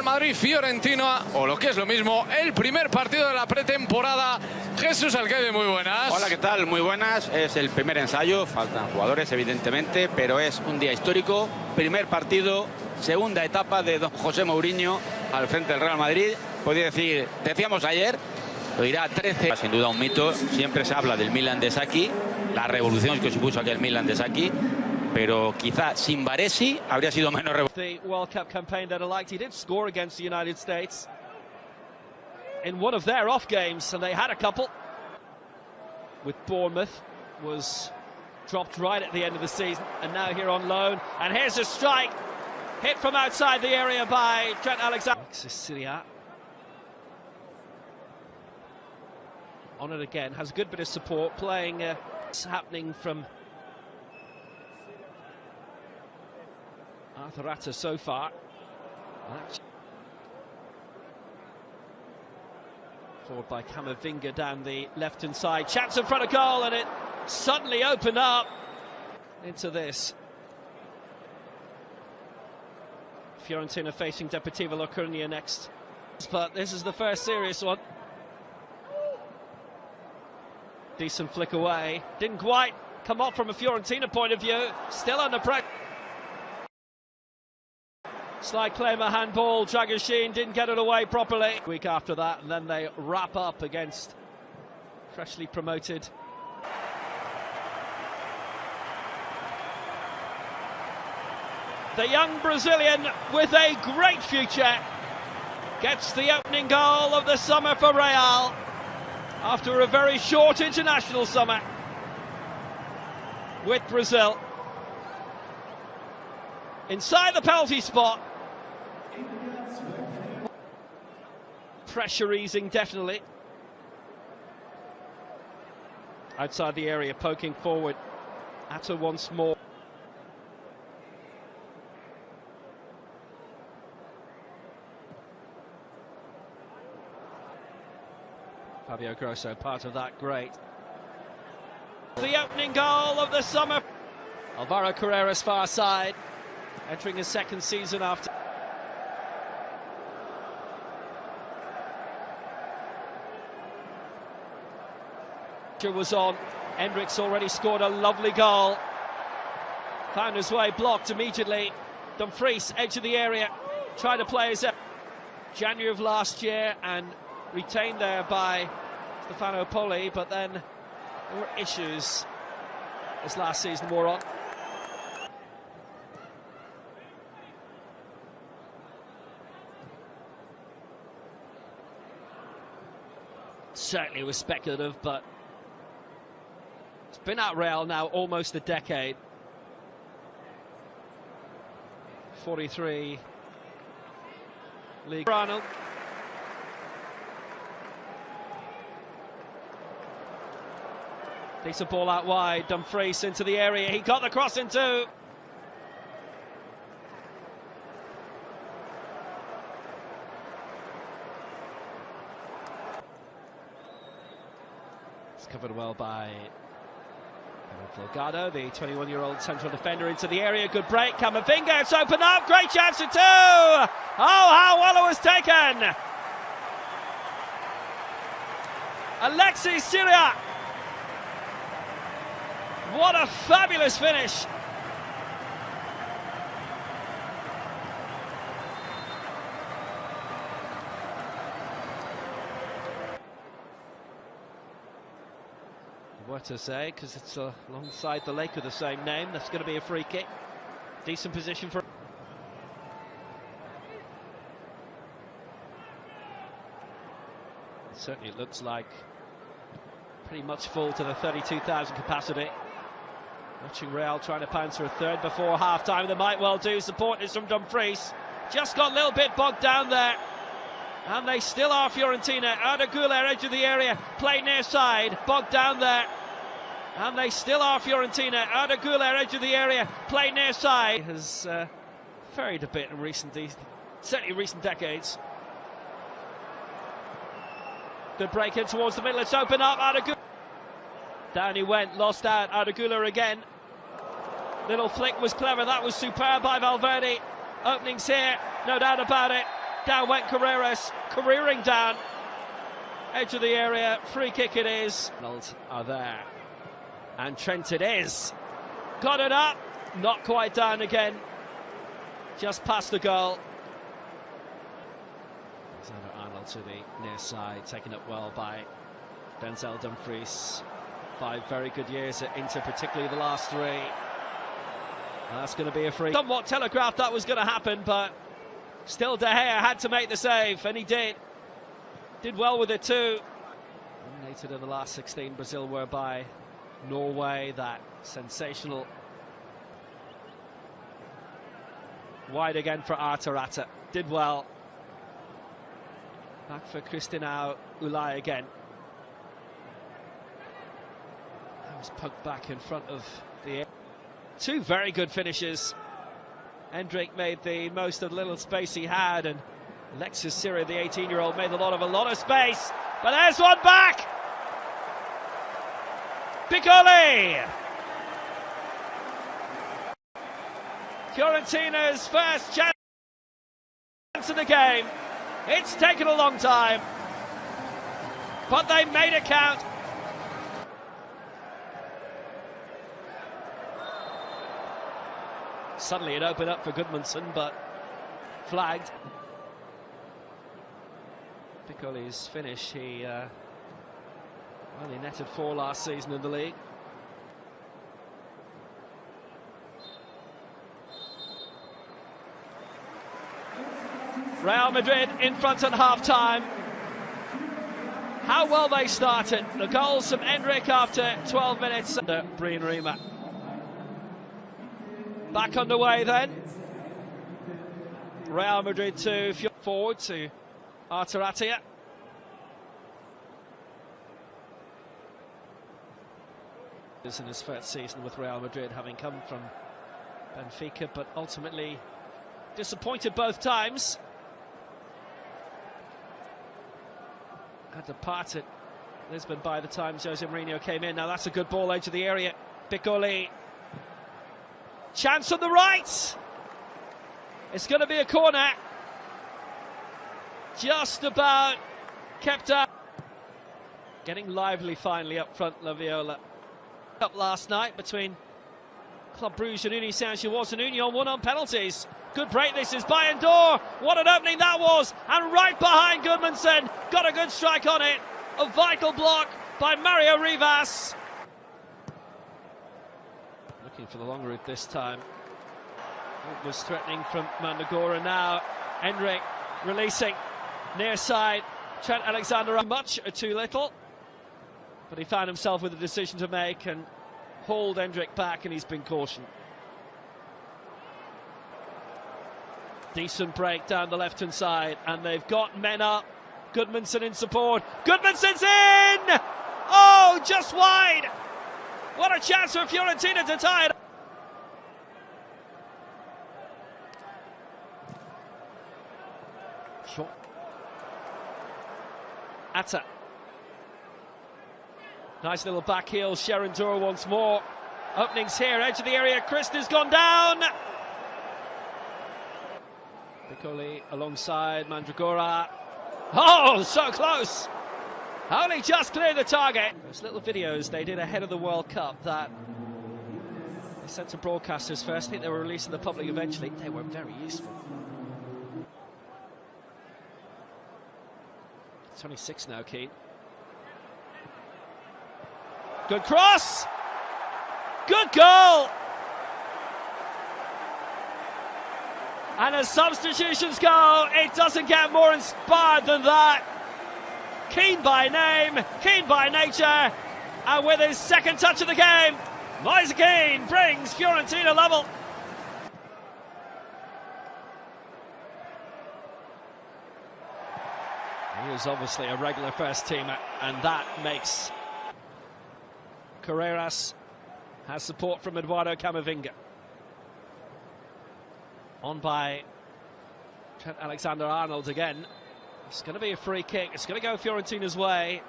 Real Madrid-Fiorentina, o lo que es lo mismo, el primer partido de la pretemporada. Jesús Alcaide, muy buenas. Hola, ¿qué tal? Muy buenas. Es el primer ensayo, faltan jugadores evidentemente, pero es un día histórico. Primer partido, segunda etapa de don José Mourinho al frente del Real Madrid. Podría decir, decíamos ayer, lo dirá 13. Sin duda un mito, siempre se habla del Milan de Sacchi, la revolución que supuso aquel Milan de Sacchi, pero quizá sin Baresi habría sido menos revolución. The World Cup campaign that I liked, he did score against the United States in one of their off games, and they had a couple. With Bournemouth, was dropped right at the end of the season, and now here on loan. And here's a strike, hit from outside the area by Trent Alexander. Syria on it again, has a good bit of support, playing it's happening from Arthur Atta so far. Forward by Camavinga down the left-hand side. Chance in front of goal, and it suddenly opened up into this. Fiorentina facing Deportivo La Coruña next. But this is the first serious one. Decent flick away. Didn't quite come off from a Fiorentina point of view. Still under pressure. Slide claim a handball. Dragoshin didn't get it away properly. Week after that, and then they wrap up against freshly promoted. The young Brazilian with a great future gets the opening goal of the summer for Real after a very short international summer with Brazil. Inside the penalty spot. Pressure easing, definitely. Outside the area, poking forward. Atta once more. Fabio Grosso, part of that, great. The opening goal of the summer. Alvaro Carrera's far side, entering his second season after. Was on. Hendricks already scored a lovely goal. Found his way, blocked immediately. Dumfries, edge of the area, tried to play his January of last year and retained there by Stefano Poli, but then there were issues as last season wore on. Certainly it was speculative, but it's been at Real now almost a decade. 43 league. Arnold. Decent ball out wide. Dumfries into the area. He got the cross into. It's covered well by Delgado, the 21-year-old central defender, into the area. Good break. Camavinga, it's open up. Great chance for two. Oh, how well it was taken. Alexis Syria. What a fabulous finish. What to say, because it's alongside the lake of the same name. That's going to be a free kick. Decent position for. Certainly it looks like pretty much full to the 32,000 capacity. Watching Real trying to pounce for a third before half-time. They might well do. Support is from Dumfries. Just got a little bit bogged down there. And they still are Fiorentina. Arda Güler, edge of the area. Play near side. Bogged down there. And they still are Fiorentina. Arda Güler, edge of the area. Play near side. Has varied a bit in certainly recent decades. Good break in towards the middle. It's open up. Arda Güler. Down he went. Lost out. Arda Güler again. Little flick was clever. That was superb by Valverde. Openings here. No doubt about it. Down went Carreras, careering down. Edge of the area, free kick it is. Arnold are there. And Trent it is. Got it up, not quite down again. Just past the goal. Alexander Arnold to the near side, taken up well by Denzel Dumfries. 5 very good years at Inter, particularly the last 3. And that's going to be a free. Somewhat telegraphed that was going to happen, but still De Gea had to make the save, and he did. Did well with it too. Eliminated in the last 16, Brazil were by Norway. That sensational wide again for Arterata. Did well. Back for Christinao Ulai again. That was poked back in front of the... 2 very good finishes. Endrick made the most of the little space he had, and Alexis Syria, the 18-year-old, made a lot of space. But there's one back! Piccoli! Fiorentina's first chance of the game. It's taken a long time, but they made it count. Suddenly it opened up for Gudmundsson, but flagged. Piccoli's finish, he only netted 4 last season in the league. Real Madrid in front at half-time. How well they started. The goals from Endrick after 12 minutes. Breen Rima. Back underway then. Real Madrid to forward to Arteratia. In his first season with Real Madrid, having come from Benfica, but ultimately disappointed both times. Had to part at Lisbon by the time Jose Mourinho came in. Now that's a good ball edge of the area. Piccoli. Chance on the right. It's going to be a corner. Just about kept up. Getting lively finally up front, La Viola. Up last night between Club Brugge and Union Saint-Gilloise, and Union won on penalties. Good break this is by Endor. What an opening that was. And right behind Gudmundsson. Got a good strike on it. A vital block by Mario Rivas. Looking for the long route this time. It was threatening from Mandagora. Now Endrick releasing near side. Trent Alexander much or too little. But he found himself with a decision to make and hauled Endrick back, and he's been cautioned. Decent break down the left-hand side, and they've got men up. Gudmundsson in support. Gudmundsson's in! Oh, just wide! What a chance for Fiorentina to tie it. Shot. Atta. Nice little back heel. Sharon Dura once more. Openings here, edge of the area. Christ gone down. Piccoli alongside Mandragora. Oh, so close! Only just cleared the target. Those little videos they did ahead of the World Cup that they sent to broadcasters first. I think they were released to the public eventually. They were very useful. 26 now, Keane. Good cross! Good goal! And as substitutions go, it doesn't get more inspired than that. Keane by name, Keane by nature, and with his second touch of the game, Moise Kean brings Fiorentina level. He is obviously a regular first teamer, and that makes Carreras has support from Eduardo Camavinga. On by Trent Alexander-Arnold again. It's going to be a free kick. It's going to go Fiorentina's way.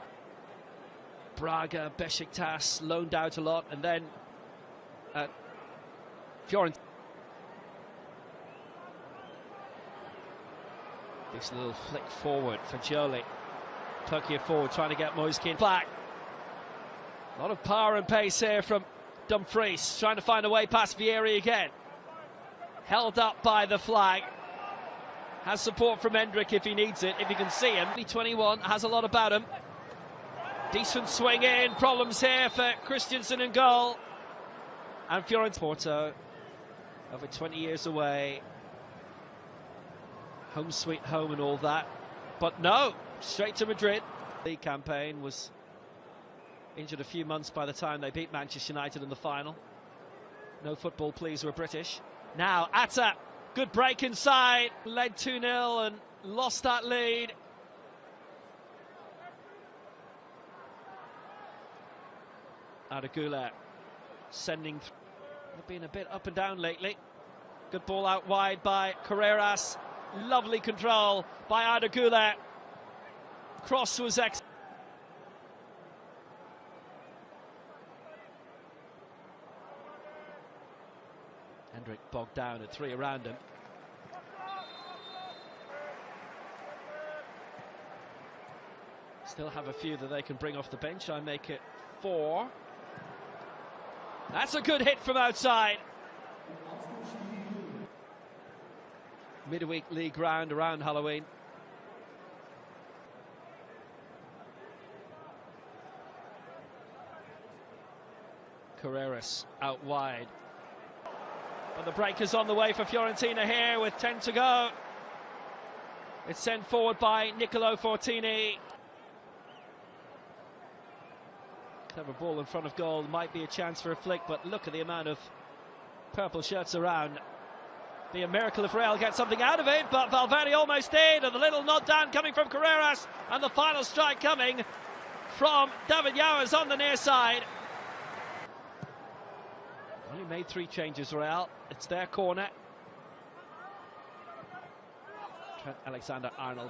Braga, Besiktas loaned out a lot, and then Fiorentina. This little flick forward for Jolie. Turkey forward, trying to get Moiskin back. A lot of power and pace here from Dumfries, trying to find a way past Vieri again. Held up by the flag. Has support from Hendrick if he needs it, if he can see him. 21 has a lot about him. Decent swing in, problems here for Christensen in goal. And Fiorentina. Porto, over 20 years away. Home sweet home and all that. But no, straight to Madrid. The campaign was injured a few months by the time they beat Manchester United in the final. No football please were British. Now Atta, good break inside, led 2-0 and lost that lead. Adagula sending, they've been a bit up and down lately. Good ball out wide by Carreras. Lovely control by Adagula. Cross was excellent. Hendrick bogged down at 3 around him. Still have a few that they can bring off the bench. I make it 4. That's a good hit from outside. Midweek league round around Halloween. Carreras out wide. But the break is on the way for Fiorentina here with 10 to go. It's sent forward by Nicolo Fortini. Clever ball in front of goal, might be a chance for a flick, but look at the amount of purple shirts around. Be a miracle if Real get something out of it, but Valverde almost did, and the little nod down coming from Carreras, and the final strike coming from David Yowers on the near side. Only made 3 changes, Real. It's their corner. Trent Alexander-Arnold